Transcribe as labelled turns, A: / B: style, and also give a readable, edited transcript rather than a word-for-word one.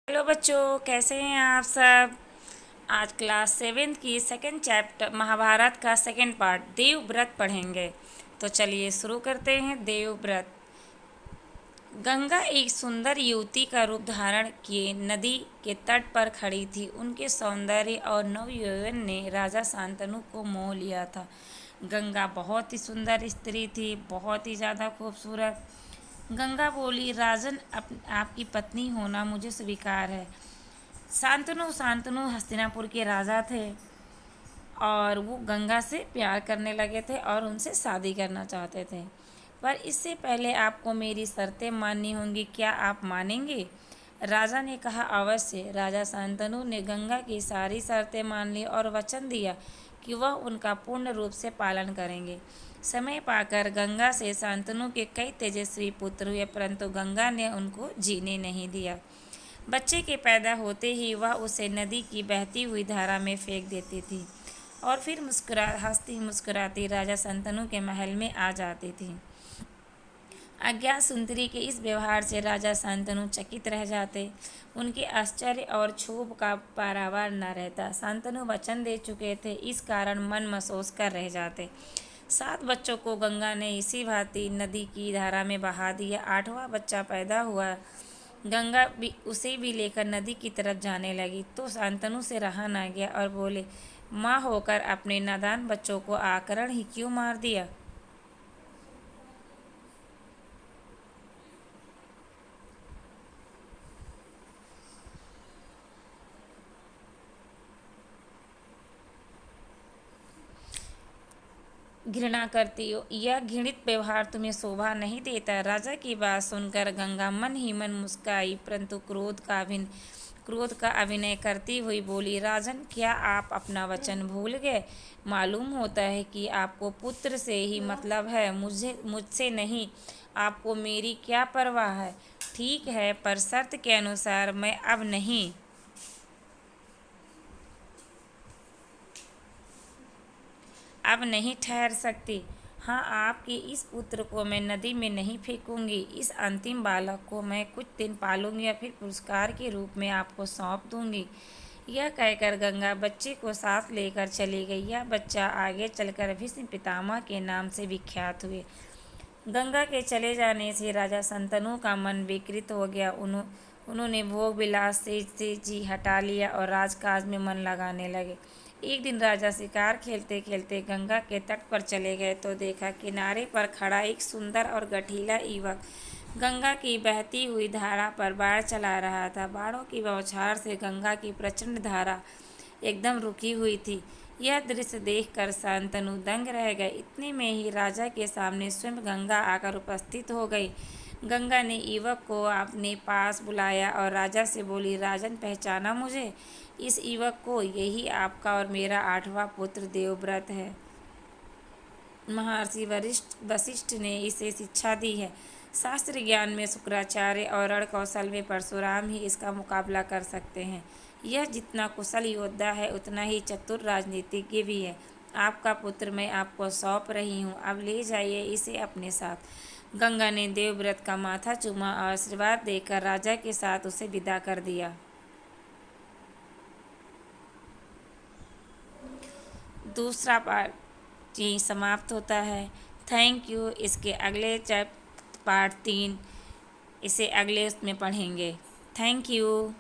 A: Hello बच्चों, कैसे हैं आप सब। आज क्लास 7th की सेकंड चैप्टर महाभारत का सेकंड पार्ट देवव्रत पढ़ेंगे। तो चलिए शुरू करते हैं। देवव्रत। गंगा एक सुंदर युवती का रूप धारण किए नदी के तट पर खड़ी थी। उनके सौंदर्य और नवयौवन ने राजा शांतनु को मोह लिया था। गंगा बहुत ही सुंदर स्त्री थी, बहुत ही ज़्यादा खूबसूरत। गंगा बोली, राजन, आपकी पत्नी होना मुझे स्वीकार है। शांतनु हस्तिनापुर के राजा थे और वो गंगा से प्यार करने लगे थे और उनसे शादी करना चाहते थे। पर इससे पहले आपको मेरी शर्तें माननी होंगी। क्या आप मानेंगे? राजा ने कहा, अवश्य। राजा शांतनु ने गंगा की सारी शर्तें मान ली और वचन दिया कि वह उनका पूर्ण रूप से पालन करेंगे। समय पाकर गंगा से शांतनु के कई तेजस्वी पुत्र हुए, परंतु गंगा ने उनको जीने नहीं दिया। बच्चे के पैदा होते ही वह उसे नदी की बहती हुई धारा में फेंक देती थी और फिर हंसती मुस्कुराती राजा शांतनु के महल में आ जाती थी। अज्ञात सुंदरी के इस व्यवहार से राजा शांतनु चकित रह जाते। उनके आश्चर्य और क्षोभ का पारावार न रहता। शांतनु वचन दे चुके थे, इस कारण मन महसूस कर रह जाते। 7 बच्चों को गंगा ने इसी भांति नदी की धारा में बहा दिया। 8वां बच्चा पैदा हुआ। गंगा भी उसे भी लेकर नदी की तरफ जाने लगी तो शांतनु से रहा न गया और बोले, माँ होकर अपने नादान बच्चों को आकरण ही क्यों मार दिया। घृणा करती हो, यह घृणित व्यवहार तुम्हें शोभा नहीं देता। राजा की बात सुनकर गंगा मन ही मन मुस्काई, परंतु क्रोध का अभिनय करती हुई बोली, राजन, क्या आप अपना वचन भूल गए? मालूम होता है कि आपको पुत्र से ही मतलब है, मुझसे नहीं। आपको मेरी क्या परवाह है? ठीक है, पर शर्त के अनुसार मैं अब नहीं ठहर सकती। हाँ, आपके इस पुत्र को मैं नदी में नहीं फेंकूंगी। इस अंतिम बालक को मैं कुछ दिन पालूंगी या फिर पुरस्कार के रूप में आपको सौंप दूंगी। यह कहकर गंगा बच्चे को साथ लेकर चली गई। यह बच्चा आगे चलकर भीष्म पितामह के नाम से विख्यात हुए। गंगा के चले जाने से राजा शांतनु का मन विकृत हो गया। उन्होंने भोग विलास से जी हटा लिया और राजकाज में मन लगाने लगे। एक दिन राजा शिकार खेलते खेलते गंगा के तट पर चले गए तो देखा किनारे पर खड़ा एक सुंदर और गठीला युवक गंगा की बहती हुई धारा पर बाढ़ चला रहा था। बाढ़ों की बौछार से गंगा की प्रचंड धारा एकदम रुकी हुई थी। यह दृश्य देखकर शांतनु दंग रह गए। इतने में ही राजा के सामने स्वयं गंगा आकर उपस्थित हो गई। गंगा ने युवक को अपने पास बुलाया और राजा से बोली, राजन, पहचाना मुझे? इस युवक को, यही आपका और मेरा 8वां पुत्र देवव्रत है। महर्षि वशिष्ठ ने इसे शिक्षा दी है। शास्त्र ज्ञान में शुक्राचार्य और रण कौशल में परशुराम ही इसका मुकाबला कर सकते हैं। यह जितना कुशल योद्धा है उतना ही चतुर राजनीतिज्ञ भी है। आपका पुत्र मैं आपको सौंप रही हूँ, अब ले जाइए इसे अपने साथ। गंगा ने देवव्रत का माथा चूमा और आशीर्वाद देकर राजा के साथ उसे विदा कर दिया। दूसरा पार्ट यहीं समाप्त होता है। Thank you. इसके अगले पार्ट 3 इसे अगले उसमें पढ़ेंगे। Thank you.